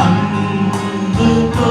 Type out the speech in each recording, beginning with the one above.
అందుకో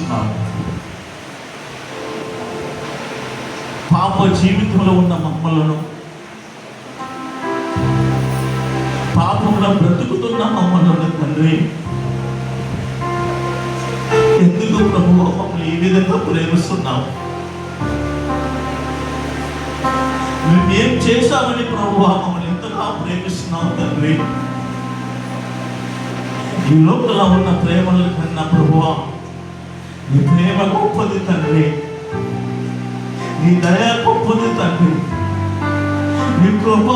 ప్రార్థిస్తున్నాను. పాప జీవితంలో ఉన్న మమ్మలను, పాపంలో బ్రతుకుతున్న మమ్మల్ని తండ్రి, ఎందుకు ప్రభువు మమ్మల్ని ఈ విధంగా ప్రేమిస్తున్నావు? మేమేం చేశామని ప్రభువా మమ్మల్ని ఇంతగా ప్రేమిస్తున్నావు తండ్రి? ఈ లోకంలో ఉన్న ప్రేమల కన్నా ప్రభువా నీ ప్రేమ గొప్పది తండ్రి, నీ దయ గొప్పది తండ్రి, నీ కృప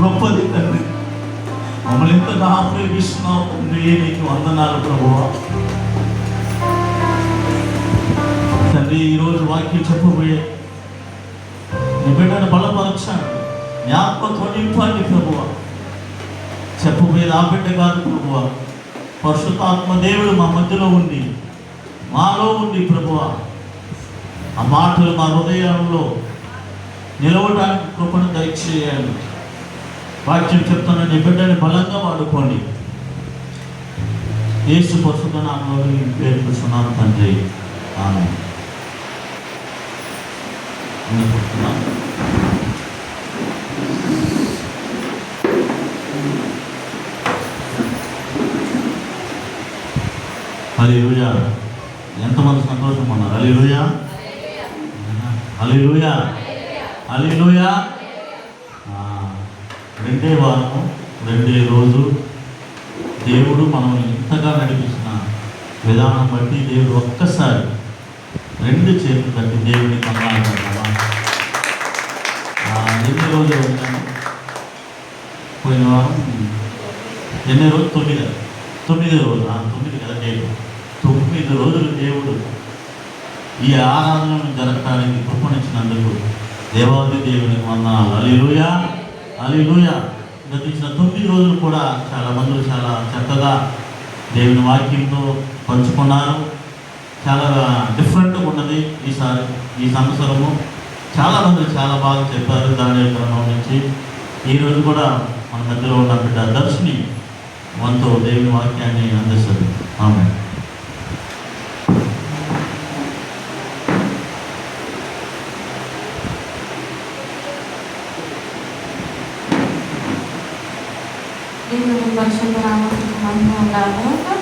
గొప్పది తండ్రి. మమ్మల్ని ఎంతగా ప్రేమిస్తున్నావు తండ్రి, నీకు వందనాలు ప్రభువా. తండ్రి, ఈరోజు వాక్యం చెప్పబోయే నీ బిడ్డను బలపరచండి, జ్ఞాపకంతో నింపండి ప్రభువా. చెప్పబోయేది ఆ బిడ్డ కాదు ప్రభువా, పరిశుద్ధాత్మ దేవుడు మా మధ్యలో ఉండి, మాలో ఉండి ప్రభువా, ఆ మాటలు మా హృదయంలో నిలవడానికి కృపను దయచేయాలి. వాక్యం చెప్తున్న నీ బిడ్డని బలంగా వాడుకోండి. యేసు పరిశుద్ధ నామములో ఈ పేరు పెడుతున్నాను తండ్రి, ఆమేన్. హల్లెలూయా. ఎంతమంది సంతోషం ఉన్నారు? హల్లెలూయా, హల్లెలూయా, హల్లెలూయా. రెండే వారము, రెండే రోజు దేవుడు మనల్ని ఇంతగా నడిపించిన విధానం బట్టి దేవుడు ఒక్కసారి రెండు చేతులు తట్టి దేవుడిని కొన్నాడు. ఎన్ని రోజులు వచ్చాను? పోయిన వారం ఎన్ని రోజు? 9 రోజులు, 9 కదా డేటు. 9 రోజులు దేవుడు ఈ ఆరాధనను జరగడానికి కృపణించినందుకు దేవాది దేవునికి వందనాలు. హల్లెలూయా, హల్లెలూయా. గతించిన 9 రోజులు కూడా చాలామంది చాలా చక్కగా దేవుని వాక్యంతో పంచుకున్నారు. చాలా డిఫరెంట్గా ఉన్నది ఈ సంవత్సరము. చాలామంది చాలా బాగా చెప్పారు. దాని గ్రంథం నుంచి ఈరోజు కూడా మన మధ్యలో ఉన్న బిడ్డ దర్శిని మనతో దేవుని వాక్యాన్ని అందిస్తుంది. ఆమె ಪರಿಶುದ್ಧ ನಾಮಕ್ಕೆ ಮಹಿಮೆ ಉಂಟಾಗಬೇಕು.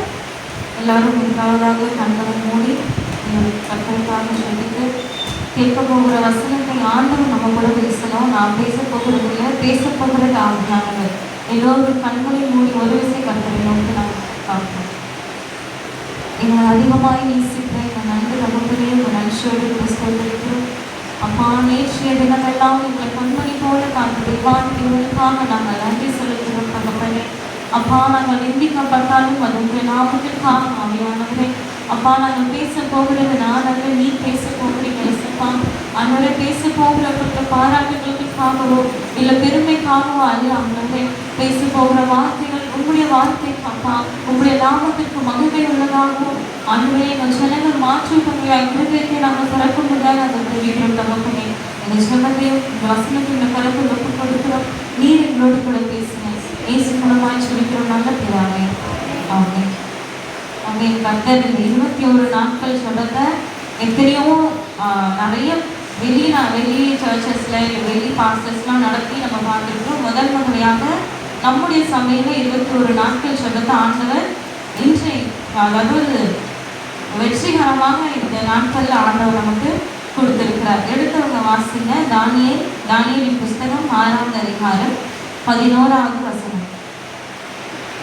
எல்லாரும் முதலாவதாக கண்களை மூடி கர்த்தருக்காக சொல்லிட்டு கேட்க போகிற வசனத்தை ஆண்டவர் நம்ம கூட பேசணும். நான் பேச போகிறது இல்லை, பேச போகிறது ஆவியானவர். எல்லோரும் கண்களை மூடி ஒரு விஷயம் கர்த்தரை நோக்கி நாம் பார்ப்போம். எங்களை அதிகமாய் நேசிக்கிற எங்கள் நன்றி தகப்பனே, உங்கள் நன்றியோடு கிறிஸ்தவர்களுக்கும் அப்பா, நேற்றைய தினமெல்லாம் எங்கள் கண்மணி போல காத்த தெய்வானுக்காக நாங்கள் நன்றி செலுத்துகிறோம் தகப்பனே. அப்பா, நாங்கள் நிந்திக்கப்பட்டாலும் அது உங்கள் நாமத்திற்காக ஆவியானவரே. அப்பா, நாங்கள் பேச போகிறது நான் அல்ல, நீ பேச போகிறீங்க இயேசுப்பா. அதனால பேச போகிறப்பட்ட பாராட்டுகளுக்காகவோ இல்லை பெருமைக்காகவோ அல்ல ஆண்டவரே. பேச போகிற வார்த்தைகள் உங்களுடைய வார்த்தை அப்பா, உங்களுடைய நாமத்திற்கு மகிமை உள்ளதாகவும் ஆண்டவரே எங்கள் ஜனங்கள் மாற்றக்கூடிய இருதயத்தை நாங்கள் திறக்க முடியாது. அதை தெரிவிக்கிறோம் தகப்பனே. எங்கள் ஜனத்தையும் இந்த வசனத்தின் கருத்தை ஒப்புக் கொடுக்கிறோம். நீர் எங்களோடு கூட பேசுங்க. இயேசு மூலமாய் சொல்லிக்கிறோம் நல்ல பிதாவே, ஆமென். ஆமென். கர்த்தர் இந்த 21 நாட்கள் சொல்றத எத்தனையோ நிறைய வெளி சர்ச்சஸ்ல வெளி பாஸ்டர்ஸ்லாம் நடத்தி நம்ம பார்த்துருக்கோம். முதல் முறையாக நம்முடைய சபையில 21 நாட்கள் சொல்றத ஆண்டவர் இன்றை அதாவது வெற்றிகரமாக இந்த நாட்கள்ல ஆண்டவர் நமக்கு கொடுத்திருக்கிறார். எடுத்தவங்க வாசிங்க. தானியேலின் புஸ்தகம் 6வது அதிகாரம் 11வது வசனம்.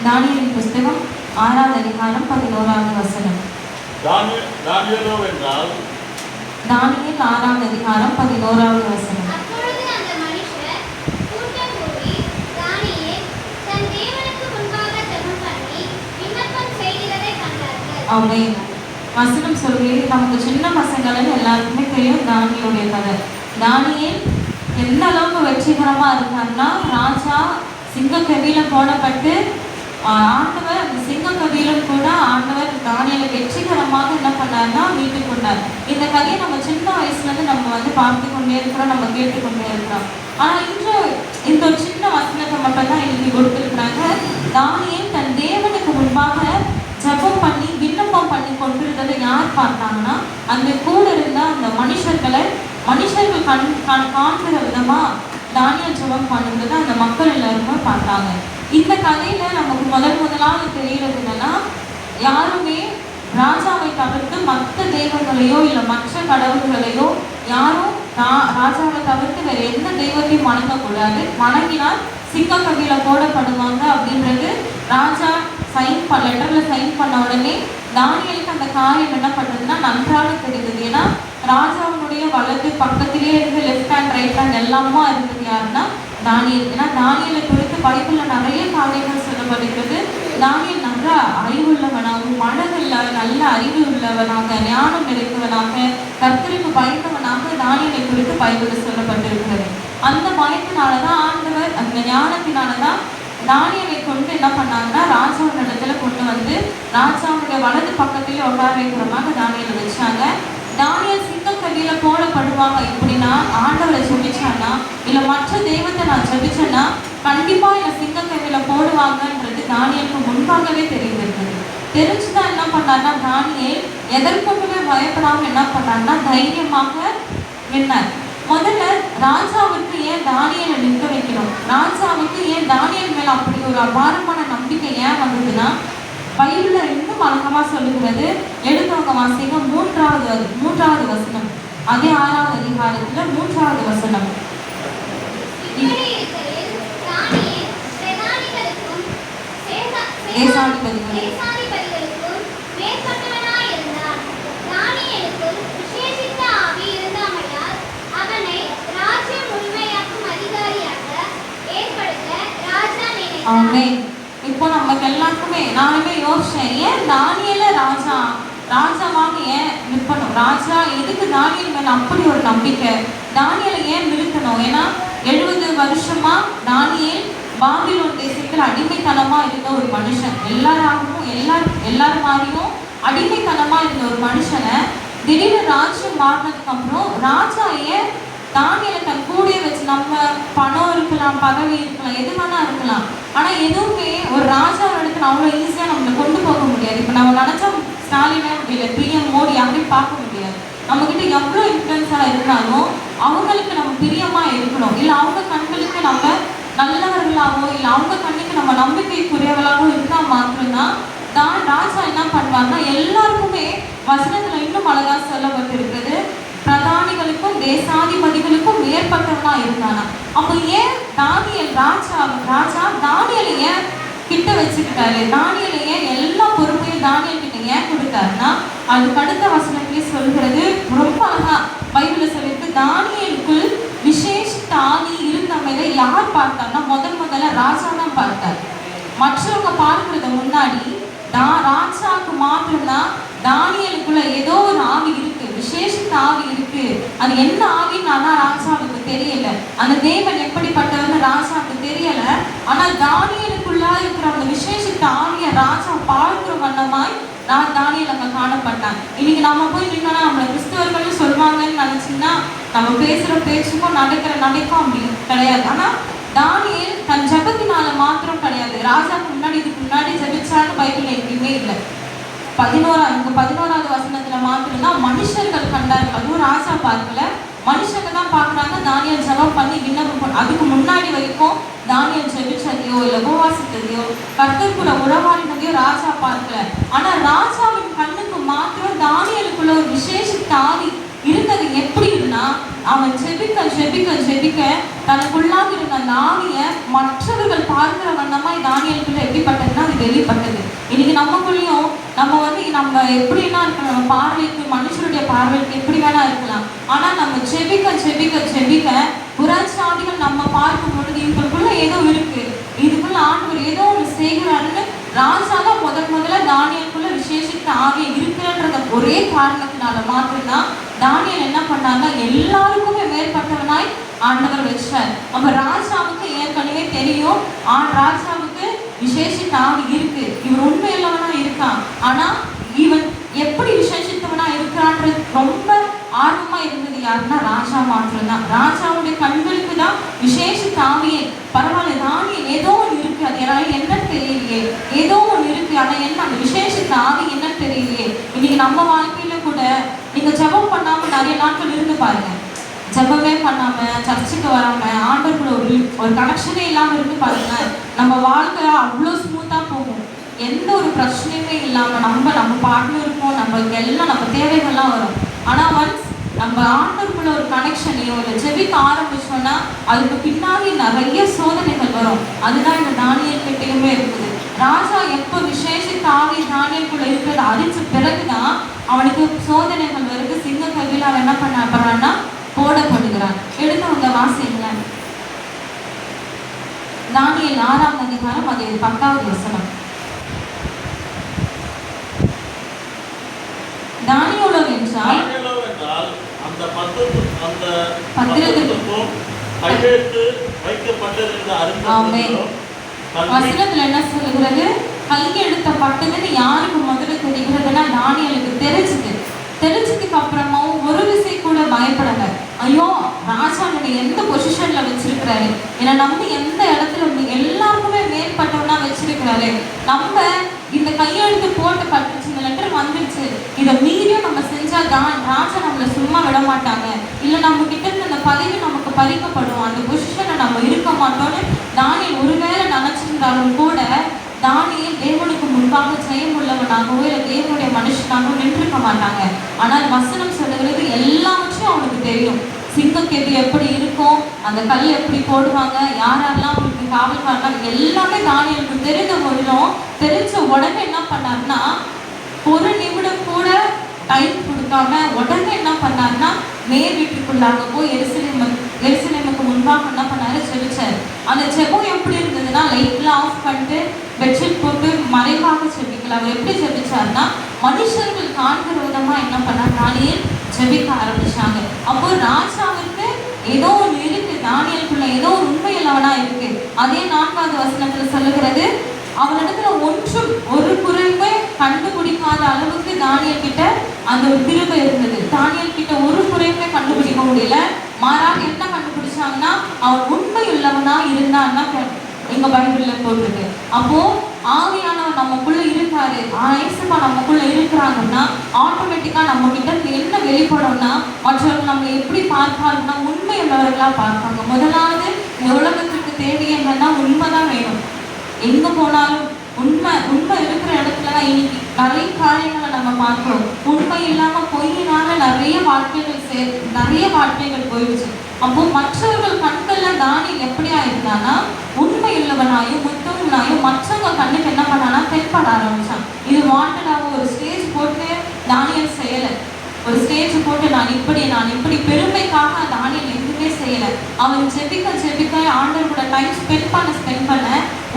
தானியேலின் புஸ்தகம் 6வது அதிகாரம் 11வது வசனம். தானியேல் 6வது அதிகாரம் 11வது வசனம். அப்பொழுது அந்த மனுஷர் கூட்டம் கூடி தானியேல் தன் தேவனுக்கு முன்பாக ஜெபம் பண்ணி விண்ணப்பம் செய்கிறதை கண்டார்கள். ஆமென். வசனம் சொல்கிறது நமக்கு சின்ன பசங்களும் எல்லாருக்குமே தெரியும் தானியேலுடைய கதை. தானியேல் எந்த அளவுக்கு வெற்றிகரமா இருந்தார்னா, ராஜா சிங்கக்கவியில போடப்பட்டு ஆண்டவர் அந்த சிங்கக்கவியிலும் கூட ஆண்டவர் தானியேலை வெற்றிகரமாக என்ன பண்ணார்னா மீட்டு கொண்டார். இந்த கதையை நம்ம சின்ன வயசுலேருந்து நம்ம பார்த்து கொண்டே இருக்கிறோம், நம்ம கேட்டுக்கொண்டே இருக்கிறோம். ஆனால் இன்று இந்த ஒரு சின்ன வசனத்தை மட்டும்தான் எழுதி கொடுத்துருக்குறாங்க. தானியேல் தன் தேவனுக்கு முன்பாக ஜெபம் பண்ணி விண்ணப்பம் பண்ணி கொண்டிருந்ததை யார் பார்த்தாங்கன்னா, அந்த கூட இருந்த அந்த மனுஷர்கள் காண்கிற விதமா தானியேல் ஜெபம் பண்ணுறதை அந்த மக்கள் எல்லாருமே பார்த்தாங்க. இந்த கதையில நமக்கு முதலாவது தெரிகிறது என்னன்னா, யாருமே ராஜாவை தவிர்த்து மற்ற தெய்வங்களையோ இல்லை மற்ற கடவுள்களையோ யாரும் ராஜாவை தவிர்த்து வேற எந்த தெய்வத்தையும் வணங்கக்கூடாது. வணங்கினால் சிங்க கவியில போடப்படுவாங்க அப்படின்றது ராஜா லெட்டர்ல சைன் பண்ண உடனே தானியேலுக்கு அந்த காரியம் என்ன பண்ணுறதுன்னா நன்றாக தெரிந்தது. ஏன்னா ராஜாவுடைய வலது பக்கத்திலே இருந்து லெஃப்ட் ஹேண்ட் ரைட் ஹேண்ட் எல்லாமா இருந்தது யாருன்னா தானியேல். ஏன்னா தானியேலை குறித்து பைபிள்ல நிறைய காரியங்கள் சொல்லப்படுகிறது. தானியேல் நல்ல அறிவுள்ளவனாகவும் மனதில் நல்ல அறிவு உள்ளவனாக ஞானம் நிறைந்தவனாக கர்த்தருக்கு பயந்தவனாக தானியேலை குறித்து பைபிளில் சொல்லப்பட்டிருக்கிறது. அந்த பயத்தினாலதான் ஆண்டவர் அந்த ஞானத்தினாலதான் தானியேலை கொண்டு என்ன பண்ணாங்கன்னா ராஜாவோட இடத்துல கொண்டு வந்து ராஜாவுடைய வலது பக்கத்திலே உட்கார வைக்கிறமாக தானியேலை வச்சாங்க. தானியேல் சிங்கக்கவியில போடப்படுவாங்க இப்படின்னா ஆண்டவரை ஜெபிச்சான்னா இல்லை மற்ற தெய்வத்தை நான் ஜெபிச்சேன்னா கண்டிப்பா என்னை சிங்கக்கவியில போடுவாங்கன்றது தானியேலுக்கு முன்பாகவே தெரிந்திருந்தது. தெரிஞ்சுதான் என்ன பண்ணாருன்னா தானியேல் எதற்கொண்டுமே பயப்படாம என்ன பண்ணாருன்னா தைரியமாக நின்னார். முதல்ல ராஜாவுக்கு ஏன் தானியேலை நிற்க வைக்கணும், ராஜாவுக்கு ஏன் தானியேல் மேல அப்படி ஒரு அபாரமான நம்பிக்கை ஏன் வந்ததுன்னா பைபிள்ல இன்னும் அழகமா சொல்லுகிறது. எடுத்தவங்க வாசிங்க மூன்றாவது வசனம், அதே 6வது அதிகாரத்துல 3வது வசனம். இப்போ நமக்கு எல்லாருக்குமே நானுமே யோசிச்சேன், ஏன் தானியேல ராஜாவாக ஏன் நிற்கணும், ராஜா எதுக்கு தானியேல் மேல அப்படி ஒரு நம்பிக்கை, தானியேலை ஏன் நிறுத்தணும்? ஏன்னா 70 வருஷமா தானியேல் பாபிலோன் தேசத்தில் அடிமைத்தனமா இருந்த ஒரு மனுஷன், எல்லாரும் மாதிரியும் அடிமைத்தனமா இருந்த ஒரு மனுஷனை திடீர்னு ராஜ்யம் மாறினதுக்கு அப்புறம் ராஜா ஏன் தானியேலை தன் கூடயே வச்சு, நம்ம பணம் இருக்கலாம், பதவி இருக்கலாம், எது வேணா இருக்கலாம், ஆனா எதுவுமே ஒரு ராஜாவோட இடத்துல அவ்வளோ ஈஸியா நம்மளை கொண்டு போக முடியாது. இப்போ நம்ம நினைச்சா ஸ்டாலினோ இல்லை பிஎம் மோடி யாரையும் பார்க்க முடியாது. நம்ம கிட்ட எவ்வளோ இன்ஃப்ளூயன்ஸா இருந்தாலும் அவங்களுக்கு நம்ம பிரியமா இருக்கணும், இல்லை அவங்க கண்களுக்கு நம்ம நல்லவர்களாகவோ இல்லை அவங்க கண்ணுக்கு நம்ம நம்பிக்கைக்குரியவர்களாகவோ இருக்கா மாத்திரம்தான் ராஜா என்ன பண்ணுவாருன்னா எல்லாருக்குமே வசனத்துல இன்னும் அழகா சொல்லப்பட்டிருக்கிறது, பிரதானிகளுக்கும் தேசாதிபதிகளுக்கும் மேற்பட்டவனா இருந்தானா. அப்போ ஏன் தானியேல் ராஜா தானியேலை ஏன் கிட்ட வச்சுக்கிட்டாரு, தானியேலை ஏன் எல்லா பொறுப்பையும் தானியேல் கிட்ட ஏன் கொடுத்தாருன்னா அதுக்கு அடுத்த வசனத்திலே சொல்கிறது ரொம்ப அழகா பைபிள்ல சொல்லிட்டு, தானியேலுக்குள் விசேஷித்த ஆவி இருந்தமையை யார் பார்த்தாருன்னா முதல்ல ராஜா தான் பார்த்தார். மற்றவங்க பார்க்கறத முன்னாடி ராஜாவுக்கு மாத்திரம்தான் தானியேலுக்குள்ள ஏதோ ஒரு ஆவி இருக்கு, விசேஷித்த ஆவி இருக்கு. அது என்ன ஆவின்னு ஆனா ராஜாவுக்கு தெரியல, அந்த தேவன் எப்படிப்பட்டவன்னு ராஜாவுக்கு தெரியல. ஆனா தானியேலுக்குள்ளா இருக்கிற அந்த விசேஷித்த ஆவிய ராஜா பார்க்கிற வண்ணமாய் தானியேல் அங்க காணப்பட்டான். இன்னைக்கு நம்ம போய் நின்னா நம்மள கிறிஸ்தவர்கள் சொல்லுவாங்கன்னு நினைச்சீங்கன்னா நம்ம பேசுற பேச்சுக்கும் நடக்கும் அப்படி கிடையாது. ஆனா தானியேல் தன் ஜெபத்தினால மாத்திரம் கிடையாது, ராஜாவுக்கு இதுக்கு முன்னாடி ஜெபிச்சான்னு பைபிள்ல எங்கேயுமே இல்லை. 11வது வசனத்துல மாத்திரம்தான் மனுஷர்கள் கண்டாரு, அதுவும் ராஜா பார்க்கல, மனுஷங்க தான் பார்க்குறாங்க. தானியேல் ஜெபம் பண்ணி விண்ணப்பம், அதுக்கு முன்னாடி வரைக்கும் தானியேல் ஜெபிச்சதையோ இல்லை உபவாசித்ததையோ கர்த்தர் கூட உறவாடினதையோ ராஜா பார்க்கல. ஆனா ராஜாவின் கண்ணுக்கு மாத்திரம் தானியேலுக்குள்ள ஒரு விசேஷித்த ஆவி இருந்தது. எப்படின்னா அவன் ஜெபிக்க தனக்குள்ளாக இருந்த அந்த ஆவியை மற்றவர்கள் பார்க்கிற வண்ணமாய் தானியேலுக்குள்ள எப்படிப்பட்டதுன்னா அது வெளிப்பட்டது. இன்னைக்கு நமக்குள்ளேயும் நம்ம எப்படின்னா இருக்கலாம், நம்ம பார்வைக்கு மனுஷருடைய பார்வைக்கு எப்படி வேணா இருக்கலாம், ஆனா நம்ம ஜெபிக்க புறச்சாதிகள் நம்ம பார்க்கும் பொழுது இதுக்குள்ள ஏதோ இருக்கு, இதுக்குள்ள ஆண்டவர் ஏதோ ஒன்று செய்கிறாருன்னு ராஜா தான் முதல்ல தானியேலுக்குள்ள விசேஷித்த ஆவியை இருக்குன்றத ஒரே காரணத்தினால மாத்திரம்தான் தானியேல் என்ன பண்ணாருன்னா எல்லாருக்குமே மேற்பட்டவனாய் ஆண்டவர் வச்சார். அப்ப ராஜாவுக்கு ஏற்கனவே தெரியும், ராஜாவுக்கு விசேஷித்த ஆவி இருக்கு, இவர் உண்மையுள்ளவனா இருக்கான். ஆனா இவன் எப்படி விசேஷித்தவனா இருக்கிறான்றது ரொம்ப ஆர்வமா இருந்தது யாருன்னா ராஜா மாத்திரம்தான். ராஜாவுடைய கண்களுக்கு தான் விசேஷித்த ஆவியே பரவாயில்ல, தானியேல் ஏதோ ஒன்று இருக்கு, அது என்னன்னு தெரியலையே, ஏதோ ஒன்று இருக்கு, ஆனா என்ன அந்த விசேஷித்த ஆவி என்னன்னு தெரியலையே. இன்னைக்கு நம்ம வாழ்க்கையில கூட நீங்க ஜெபம் பண்ணாம நிறைய நாட்கள் இருந்து பாருங்க. ஜெபமே பண்ணாம சர்ச்சுக்கு வராம ஆண்டவர் கூட ஒரு கனெக்ஷனே இல்லாம இருந்து பாருங்க, நம்ம வாழ்க்கை அவ்வளோ ஸ்மூத்தா போகும். எந்த ஒரு பிரச்சனையுமே இல்லாம நம்ம பாட்டுல இருப்போம், நம்மளுக்கு எல்லாம் நம்ம தேவைகள்லாம் வரும். ஆனா ஒன்ஸ் நம்ம ஆண்டவருக்குள்ள ஒரு கனெக்ஷனையும் ஒரு ஜெபிக்க ஆரம்பிச்சோம்னா அதுக்கு பின்னாடி நிறைய சோதனைகள் வரும். அதுதான் இந்த தானியேல் கிட்டயுமே இருக்குது. ராஜா எப்போ விசேஷித்த ஆவி தானியேலுக்குள்ள இருக்கிறத அறிஞ்ச பிறகுதான் அவனுக்கு சோதனைகள் வருது. சிங்க கவியில் அவன் என்ன பண்ண போடப்படுகிறான். எடுத்தவங்க வாசிங்க தானியேல் 6ஆம் அதிகாரம் அது 10வது வசனம். தானியேலோ என்றால் அந்த பத்திரத்துக்கும் கையெழுத்து வைக்கப்பட்டது அறிந்து வசனத்துல என்ன சொல்லுகிறது? கையெழுத்தப்பட்டதுன்னு யாருக்கு முதல்ல தெரிகிறதுன்னா தானியேலுக்கு தெரிஞ்சதுக்கு அப்புறமாவும் ஒரு விசை கூட பயப்படல. ஐயோ ராஜா நீங்க எந்த பொசிஷன்ல வச்சிருக்கிறாரு, என்னை நம்பி எந்த இடத்துல எல்லாருக்குமே மேற்பட்டவனா வச்சிருக்கிறாரு, நம்ம இந்த கையெழுத்து போட்டு பட்டுச்சு, இந்த லெட்டர் வந்துருச்சு, இதை மீறியும் நம்ம செஞ்சாதான் ராஜா நம்மளை சும்மா விட மாட்டாங்க, இல்லை நம்ம கிட்ட இருந்து அந்த பதவி நமக்கு பறிக்கப்படும், அந்த பொசிஷனை நம்ம இருக்க மாட்டோம்னு தானியேல் ஒருவேளை நினைச்சிருந்தாலும் கூட தானியேல் தேவனுக்கு முன்பாக ஜெயம் உள்ளவனாகவோ இல்லை தேவனுடைய மனுஷனாகவும் நின்றுக்க மாட்டாங்க. ஆனால் வசனம் சொல்லுகிறது எல்லாவற்றையும் அவனுக்கு தெரியும். சிங்கக்கெதி எப்படி இருக்கும், அந்த கல் எப்படி போடுவாங்க, யாரெல்லாம் அவனுக்கு காவல்காரங்க எல்லாமே தானியேலுக்கு தெரிந்த போதிலும் தெரிஞ்ச உடனே என்ன பண்ணாருன்னா ஒரு நிமிடம் கூட டைம் கொடுக்காம உடனே என்ன பண்ணாருன்னா மேல் வீட்டுக்குள்ளாக போய் எருசலேமுக்கு முன்பாக என்ன பண்ணாரு ஜெபிச்சாரு. அந்த ஜெபம் எப்படி இருந்ததுன்னா லைட்லாம் ஆஃப் பண்ணிட்டு பெட்ஷீட் போட்டு மறைவாக ஜெபிக்கல. அவர் எப்படி ஜெபிச்சாருன்னா மனுஷர்கள் காண்கிற விதமா என்ன பண்ணார் தானியேல் ஜெபிக்க ஆரம்பிச்சாங்க. அப்போ ராஜாவுக்கு ஏதோ ஒன்று இருக்கு, தானியேலுக்குள்ள ஏதோ ஒரு உண்மை இல்லவனா இருக்கு. அதே 4வது வசனத்துல சொல்லுகிறது அவனிடத்துல ஒன்றும் ஒரு குறையுமே கண்டுபிடிக்காத அளவுக்கு தானியேல் கிட்ட அந்த ஒரு கிருபை இருந்தது. தானியேல் கிட்ட ஒரு குறையுமே கண்டுபிடிக்க முடியல. மாறாக என்ன கண்டுபிடிச்சாங்கன்னா அவன் உண்மை உள்ளவனா இருந்தான்னா எங்க பைபிள்ல போட்டிருக்கு. அப்போ ஆவியானவர் நமக்குள்ள இருக்காரு, இயேசுவா நமக்குள்ள இருக்கிறாங்கன்னா ஆட்டோமேட்டிக்கா நம்ம கிட்ட என்ன வெளிப்படும்னா மற்றவர்கள் நம்மளை எப்படி பார்ப்பாருன்னா உண்மை உள்ளவர்களா பார்ப்பாங்க. முதலாவது இந்த உலகத்திற்கு தேவை என்னன்னா உண்மைதான் வேணும். எங்க போனாலும் உண்மை இருக்கிற இடத்துலதான் இன்னைக்கு நிறைய காரியங்களை நம்ம பார்க்கிறோம். உண்மை இல்லாம பொய்யினால நிறைய வாழ்க்கைகள் போயிடுச்சு. அப்போ மற்றவர்கள் கண்கள்ல தானியேல் எப்படி ஆயிருந்தானா உண்மை உள்ளவனாயும் முத்தவனாயும் மற்றவங்க கண்ணுக்கு என்ன பண்ணானா தென்பட ஆரம்பிச்சான். இது வாண்டடாக ஒரு ஸ்டேஜ் போட்டு தானியேல் செய்யல. ஒரு ஸ்டேஜ் போட்டு நான் இப்படி பெருமைக்காக தானியேல் எதுவுமே செய்யல. அவன் ஜெபிக்க ஆண்டவர் கூட டைம் ஸ்பெண்ட் பண்ண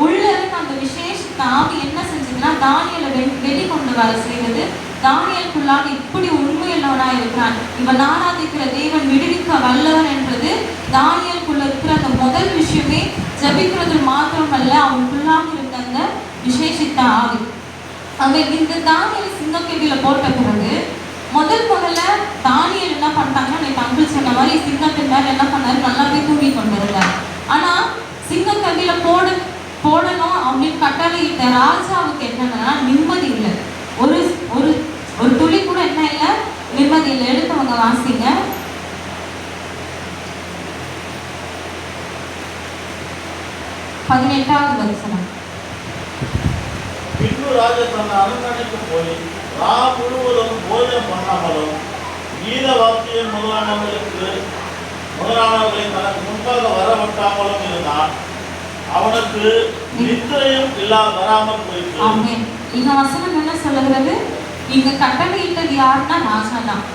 உள்ள இருக்க அந்த விசேஷ ஆவி என்ன செஞ்சதுன்னா தானியேலை வெளிக்கொண்டு வர செய்தது. தானியேலுக்குள்ளாக இப்படி உண்மையுள்ளவனா இருக்கிறான், இவன் ஆராதிக்கிற தேவன் விடுவிக்க வல்லவன் என்றது தானியேலுக்குள்ள இருக்கிற அந்த முதல் விஷயமே. ஜெபிக்கிறது மாத்திரமல்ல, அவனுக்குள்ளாக இருந்த அந்த விசேஷித்த ஆவி. அவன் இந்த தானியேல் சிங்கக்கெதியில போட்ட பிறகு முதல்ல தானியேல் என்ன பண்ணிட்டாங்கன்னா நீ அங்கிள் சொன்ன மாதிரி சிங்கத்தின் மேல என்ன பண்ணாரு நல்லாவே தூங்கி கொண்டு இருந்தார். ஆனா சிங்கக்கதியில போடணும் அப்படின்னு கட்டளையிட்ட ராஜாவுக்கு என்னன்னா நிம்மதி இல்லை, ஒரு ஒரு ஒரு துளி கூட என்ன இல்லை, நிம்மதி இல்லை. எடுத்தவங்க வாசிங்க 18வது வசனம். பின்பு ராஜா தன் அரண்மனைக்கு போய் முழுவதும் போஜனம் பண்ணாமலும் கீத வாக்கியம் முதலானவர்களை தனக்கு முன்பாக வரவட்டாமலும் இருந்தான். அவனுக்கு நித்திரையும் வராமல் போயிட்டு. இங்க வசனம் என்ன சொல்லுகிறது? இங்க கட்டளையிட்டது யாருன்னா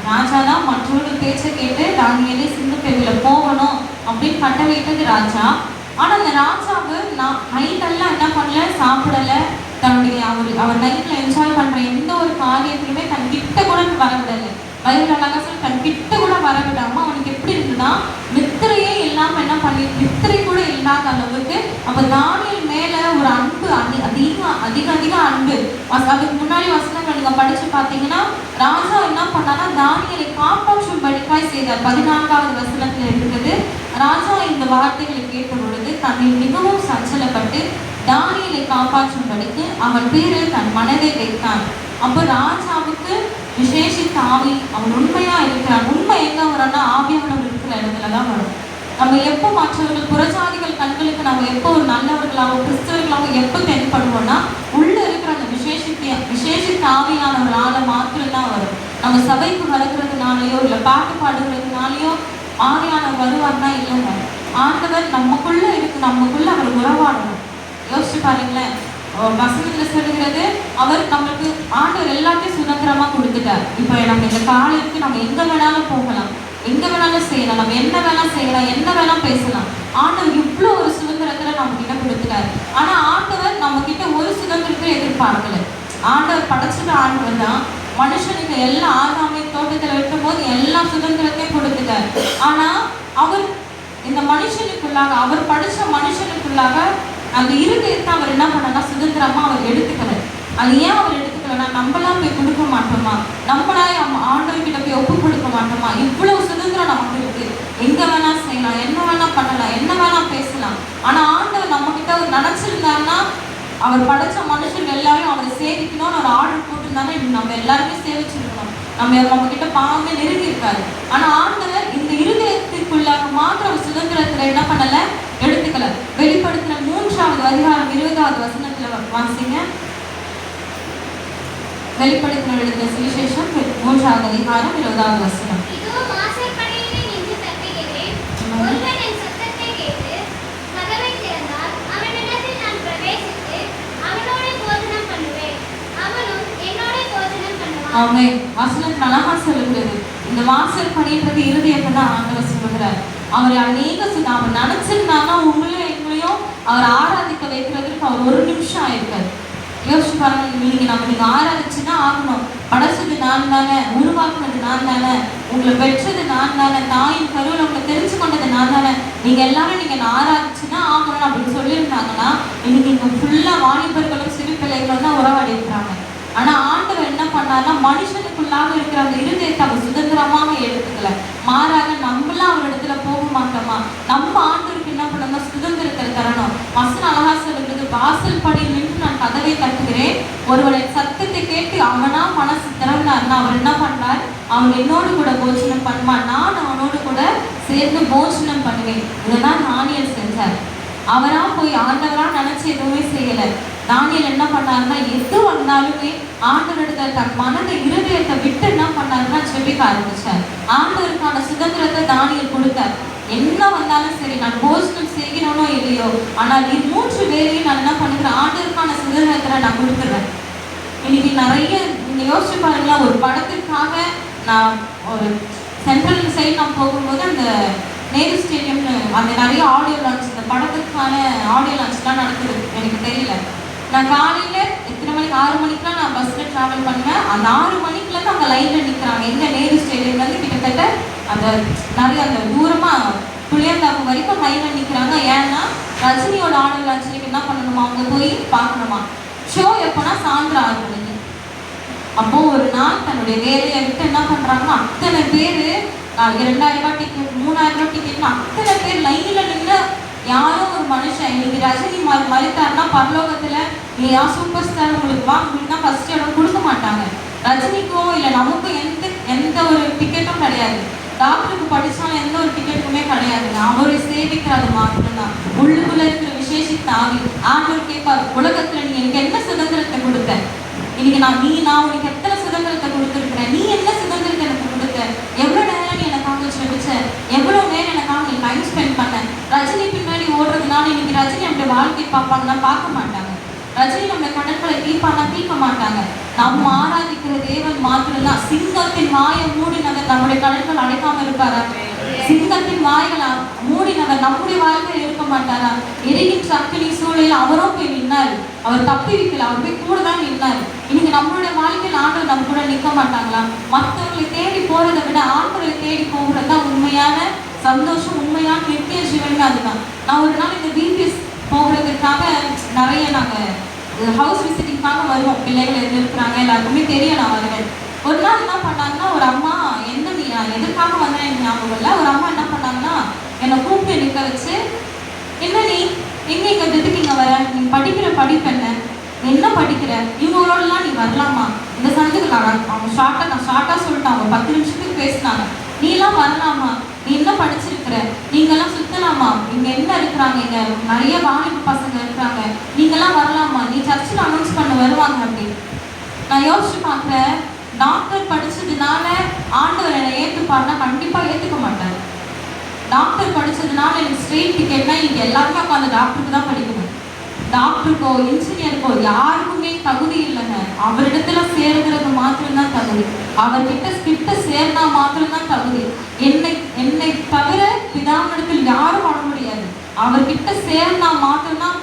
ராஜாதான் மற்றொரு பேச்சை கேட்டு தானியேலை சிங்கக்கெதியில போகணும் அப்படின்னு கட்டளையிட்டது ராஜா. ஆனா அந்த ராஜாவு நைட்டெல்லாம் என்ன பண்ணல, சாப்பிடல, தன்னுடைய அவர் நைட்ல என்ஜாய் பண்ற எந்த ஒரு காரியத்திலுமே தன் கிட்ட கூட வரவிடல. பைபிள் அழகா சொல்லி தன் கிட்ட கூட வரவிடாம அவனுக்கு எப்படி இருக்குன்னா நித்திரையே இல்லாம என்ன பண்ணி நித்திரை கூட இல்லாத அளவுக்கு அப்ப தானியேல் மேல ஒரு அன்பு அதிக அன்பு. அதுக்கு முன்னாடி வசனங்கள் நீங்க படிச்சு பாத்தீங்கன்னா ராஜா என்ன பண்ணானா தானியேலை காப்பாற்றும்படிக்காய் செய்தார். 14வது வசனத்துல இருக்கிறது. ராஜா இந்த வார்த்தைகளை கேட்ட பொழுது தன்னில் மிகவும் சஞ்சலப்பட்டு தானியேலை காப்பாற்றும்படிக்கு அவன் பேரில் தன் மனதை வைத்தான். அப்போ ராஜாவுக்கு விசேஷித்த ஆவி அவன் உண்மையா இருக்கிறான். உண்மை எங்க வரும்னா ஆவியானவர் இருக்கிற இடத்துல தான் வரும். நம்ம எப்போ மற்றவர்கள் புறஜாதிகள் கண்களுக்கு நம்ம எப்போ ஒரு நல்லவர்களாகவும் கிறிஸ்தவர்களாகவும் எப்போ தென்படுவோம்னா உள்ள இருக்கிற அந்த விசேஷித்த ஆவியானவரால மாத்திரம்தான் வரும். நம்ம சபைக்கு வருகிறதுனாலயோ இல்லை பாட்டு பாடுகிறதுனாலயோ ஆவியானவர் வருவார்னா இல்லைங்க. ஆண்டவர் நமக்குள்ள இருக்கு, நமக்குள்ள அவர் உறவாடணும். யோசிச்சு பாருங்களேன். வசனத்துல சொல்லுகிறது அவர் நம்மளுக்கு ஆண்டவர் எல்லாத்தையும் சுதந்திரமா கொடுத்துட்டார். இப்போ நம்ம இந்த காலைக்கு நம்ம எங்க வேணாலும் போகலாம், எங்க வேணாலும் செய்யலாம், நம்ம என்ன வேணா செய்யலாம், என்ன வேணா பேசலாம். ஆண்டவர் இவ்வளோ ஒரு சுதந்திரத்துல நம்ம கிட்ட கொடுத்துட்டாரு. ஆனா ஆண்டவர் நம்ம கிட்ட ஒரு சுதந்திரத்தை எதிர்பார்க்கல. ஆண்டவர் படைச்சது ஆண்டவர் தான். மனுஷனுக்கு எல்லா ஆதாமை தோட்டத்தில் வைக்கும் போது எல்லா சுதந்திரத்தையும் கொடுத்துட்டார். ஆனா அவர் இந்த மனுஷனுக்குள்ளாக, அவர் படிச்ச மனுஷனுக்குள்ளாக அந்த இருதயத்தை அவர் என்ன பண்ணனா சுதந்திரமா அவர் எடுத்துக்கல. அது ஏன் அவர் எடுத்துக்கலன்னா, நம்மளாம் போய் கொடுக்க மாட்டோமா, நம்மளா ஆண்டவர்கிட்ட போய் ஒப்பு கொடுக்க மாட்டோமா? இவ்வளவு சுதந்திரம் நமக்கு இருக்கு, எங்க வேணா செய்யலாம், என்ன வேணா பண்ணலாம், என்ன வேணா பேசலாம். ஆனா ஆண்டவர் நம்ம கிட்ட அவர் நினைச்சிருந்தாருன்னா, அவர் படைச்ச மனுஷன் எல்லாரையும் அவரை சேவிக்கணும்னு ஒரு ஆர்டர் போட்டிருந்தாங்க. நம்ம எல்லாருமே சேவிச்சிருக்கணும். நம்ம கிட்ட பாவமே நெருங்கி இருக்காரு. ஆனா ஆண்டவர் இந்த இருதயத்துக்குள்ளாக மாத்திர சுதந்திரத்துல என்ன பண்ணல, எடுத்துக்கல. வெளிப்படுத்தின 3வது அதிகாரம் 20வது வசனத்துல வாசிங்க. வெளிப்படுத்தின எழுதின சுவிசேஷம் 3வது அதிகாரம் 20வது வசனம். ஆமென். வசனத்துல அழகா சொல்லுகிறது. இந்த வாசல் படின்றது இருதயத்தை தான் ஆண்டவர் சொல்லுகிறார். அவர் அநேக அவர் நினைச்சிருந்தாங்கன்னா உங்களையும் எங்களையும் அவர் ஆராதிக்க வைக்கிறதுக்கு அவர் ஒரு நிமிஷம் ஆயிருக்காரு. யோசிச்சு பாருங்க. நீங்க ஆராதிச்சுன்னா ஆகணும். படைச்சது நான் தானே, உருவாக்குனது நான் தானே, உங்களை பெற்றது நான் தானே, தாயின் கருவில் உங்களை தெரிஞ்சு கொண்டது நான் தானே, நீங்க எல்லாரும் நீங்க ஆராதிச்சுன்னா ஆகணும் அப்படின்னு சொல்லியிருந்தாங்கன்னா இன்னைக்கு இங்க ஃபுல்லா வாலிபர்களும் சிறு பிள்ளைகளும் தான் உறவாடி இருக்கிறாங்க. ஆனா ஆண்டவர் என்ன பண்ணாருன்னா, மனுஷனுக்குள்ளாக இருக்கிற அந்த இருதயத்தை அவர் சுதந்திரமாக எடுத்துக்கல. மாறாக நம்மளாம் அவர் இடத்துல போக மாட்டோமா, நம்ம ஆண்டவருக்கு என்ன பண்ணணும், சுதந்திரத்தை தரணும். வசனம் அழகா சொல்லுகிறது, வாசல் படி நின்று நான் கதவை தட்டுகிறேன், ஒருவனை சத்தத்தை கேட்டு அவனா மனசு திறந்தார்னா அவர் என்ன பண்றார், அவன் என்னோடு கூட போஜனம் பண்ணுவான், நான் அவனோடு கூட சேர்ந்து போஜனம் பண்ணுவேன். இதுதான் தானியேல் செஞ்சார். அவரா போய் ஆண்டவரா நினைச்சு எதுவுமே செய்யல. தானியேல் என்ன பண்ணாருன்னா, எது வந்தாலுமே ஆண்டவரிடத்துல தன் மனதை இருதயத்தை விட்டு என்ன பண்ணாருன்னா ஜெபிக்க ஆரம்பிச்சார். ஆண்டவருக்கான சுதந்திரத்தை தானியேல் கொடுத்தார். என்ன வந்தாலும் சரி, நான் போஜனம் செய்கிறோனோ இல்லையோ, ஆனால் 3 வேலையும் நான் என்ன பண்ணுறேன், ஆண்டவருக்கான சுதந்திரத்தை நான் கொடுத்துறேன். இன்னைக்கு நிறைய நீங்க யோசிச்சு பாருங்களா, ஒரு படத்திற்காக நான் ஒரு சென்ட்ரல் சைடு நான் போகும்போது அந்த நேரு ஸ்டேடியம்னு அந்த நிறைய ஆடியோ லான்ச், இந்த படத்துக்கான ஆடியோ லான்ச்லாம் நடக்குது. எனக்கு தெரியல, நான் காலையில் எத்தனை மணிக்கு, 6 மணிக்கெலாம் நான் பஸ்ஸில் ட்ராவல் பண்ணுவேன். அந்த 6 மணிக்குலேருந்து அந்த லைனில் நிற்கிறாங்க. எங்கள் நேரு ஸ்டேடியம்லேருந்து கிட்டத்தட்ட அந்த நிறைய அந்த தூரமாக புளியந்தாப்பு வரைக்கும் லைனில் நிற்கிறாங்க. ஏன்னா ரஜினியோட ஆடியோ லான்ச்சுக்கு என்ன பண்ணணுமா, அவங்க போய் பார்க்கணுமா. ஷோ எப்போனா சாயந்தரம் 6 மணிக்கு. அப்போது ஒரு நாள் தன்னுடைய வேலையை விட்டு என்ன பண்ணுறாங்கன்னா, அத்தனை பேர் 2000 ரூபாய் டிக்கெட், 3000 ரூபாய் டிக்கெட்னு அத்தனை பேர் லைனில் நின்று, யாரோ ஒரு மனுஷன் இன்னைக்கு ரஜினி மறித்தாருன்னா பரலோகத்தில் நீ சூப்பர் ஸ்டார் உங்களுக்கு வாங்கினா ஃபர்ஸ்ட் இடம் கொடுக்க மாட்டாங்க. ரஜினிக்கோ இல்லை நமக்கும் எந்த ஒரு டிக்கெட்டும் கிடையாது. டாக்டருக்கு படித்தாலும் எந்த ஒரு டிக்கெட்டுமே கிடையாது. அவரை சேவிக்கிறது மட்டும்தான். உள்ளுக்குள்ள இருக்கிற விசேஷித்த ஆவி. ஆண்டவர் கேட்பார், உலகத்தில் நீ எனக்கு என்ன சுதந்திரத்தை கொடுத்த, இன்னைக்கு நான் உனக்கு எத்தனை சுதந்திரத்தை கொடுத்துருக்கிறேன், நீ என்ன சுதந்திரத்தை எனக்கு கொடுத்த, எவ்வளோ நேரம் நீ எனக்காக செபிச்ச, எவ்வளோ நேரம் எனக்காக நீ டைம் ஸ்பெண்ட் பண்ண. ரஜினி பின்னாடி ஓடுறதுனால இன்னைக்கு ரஜினி நம்மளுடைய வாழ்க்கை பார்ப்பாங்கன்னா பார்க்க மாட்டாங்க. ரஜினி நம்ம கடற்கரை தீர்ப்பானா தீர்க்க மாட்டாங்க. நம்ம ஆராதிக்கிற தேவன் மாத்திரம்தான். சிங்கத்தின் வாயை மூடினவர் நம்முடைய கடற்கரை அடைக்காம இருப்பாரா? சிங்கத்தின் வாய்களை மூடினவர் நம்முடைய வாழ்க்கையில் இருக்க மாட்டாரா? எரிகின்ற அக்கினி சூழலில் அவரும் போய் நின்னாரு. அவர் தப்பி வைக்கல, அவர் போய் கூட தான் நின்னாரு. இன்னைக்கு நம்மளுடைய வாழ்க்கையில் ஆண்டவர் நம்ம கூட நிற்க மாட்டாங்களா? மற்றவர்களை தேடி போறதை விட ஆண்டவரை தேடி போகிறது தான் உண்மையான சந்தோஷம், உண்மையான நித்திய ஜீவன். அதுதான். நான் ஒரு நாள் இந்த பிபிஎஸ் போகிறதுக்காக நிறைய நாங்கள் ஹவுஸ் விசிட்டிங்காக வருவோம். பிள்ளைகள் எது இருக்கிறாங்க எல்லாருக்குமே தெரியும் நான் வருவேன். ஒரு நாள் என்ன பண்ணாங்கன்னா, ஒரு அம்மா என்ன நீ எதுக்காக வந்தேன் எனக்கு ஞாபகம் இல்லை. ஒரு அம்மா என்ன பண்ணாங்கன்னா, என்னை கூப்பிட்டு நிற்க வச்சு, என்ன நீ எங்கே எதுக்கு இங்கே வர, நீ படிக்கிற படிப்பு என்ன படிக்கிற, இவங்களோடலாம் நீ வரலாமா, இந்த சந்துக்கு அவங்க ஷார்ட்டாக சொல்லிட்டான். அவங்க 10 நிமிஷத்துக்கு பேசினாங்க. நீலாம் வரலாமா, நீ என்ன படிச்சிருக்கிற, நீங்கெல்லாம் சுத்தலாமா, இங்க என்ன இருக்கிறாங்க, இங்க நிறைய வாலிப பசங்க இருக்கிறாங்க, நீங்கெல்லாம் வரலாமா, நீ சர்ச்சில் அனௌன்ஸ் பண்ண வருவாங்க அப்படின்னு. நான் யோசிச்சு பார்க்குறேன், டாக்டர் படிச்சதுனால ஆண்டவர் என்னை ஏற்றுப்பாருன்னா கண்டிப்பா ஏற்றுக்க மாட்டார். டாக்டர் படிச்சதுனால எனக்கு ஸ்ட்ரெயிட் டிக்கெட்னா இங்க எல்லாருமே உட்காந்து டாக்டருக்கு தான் படிக்கணும். டாக்டருக்கோ இன்ஜினியருக்கோ யாருக்குமே தகுதி இல்லைங்க. அவரிடத்துல சேர்கிறது மாத்திரம்தான் தகுதி. அவர்கிட்ட சேர்ந்தா மாத்திரம்தான் தகுதி. என்னை தவிர பிதாவிடத்தில் யாரும் வர முடியாது. அவர்கிட்ட சேர்ந்தா மாத்திரம்தான்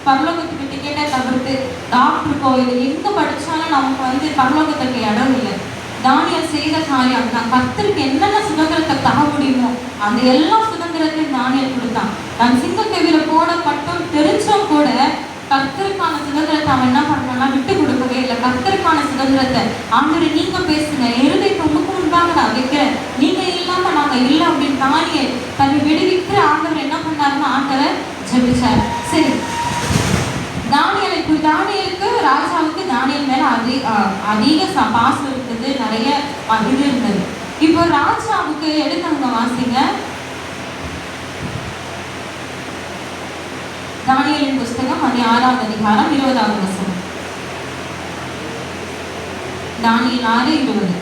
பரலோகத்துக்கு டிக்கெட்டை தவிர்த்து டாக்டருக்கோ இது எங்க படிச்சாலும் நமக்கு பரலோகத்துக்கு இடம் இல்லை. தானியல் செய்த காரியம், நான் கர்த்தருக்கு என்னென்ன சுதந்திரத்தை தர முடியுமோ அந்த எல்லா சுதந்திரத்தையும் தானியல் கொடுத்தான். நான் சிங்கக்கவியில போடப்பட்டும் தெரிஞ்சும் கூட கர்த்தருக்கான சுதந்திரத்தை அவன் என்ன பண்ணான்னா விட்டு கொடுக்கவே இல்லை. கர்த்தருக்கான சுதந்திரத்தை ஆண்டவரே நீங்க பேசுங்க, இருதயத்தை உமக்கு முன்பாக நான் வைக்கிறேன், நீங்க இல்லாம நாங்க இல்லை அப்படின்னு தானியல் தன்னை விடுவிக்கிற ஆண்டவர் என்ன பண்ணாருன்னா ஆண்டவர் ஜெபிச்சார். சரி, தானியலுக்கு ராஜாவுக்கு தானியல் மேல அதிக பாசம் இருக்குது, நிறைய இது இருந்தது. இப்போ ராஜாவுக்கு எடுத்தவங்க வாசிங்க தானியலின் புஸ்தகம் 6ஆம் அதிகாரம் 20ஆவது வசனம். தானியல் 6:20.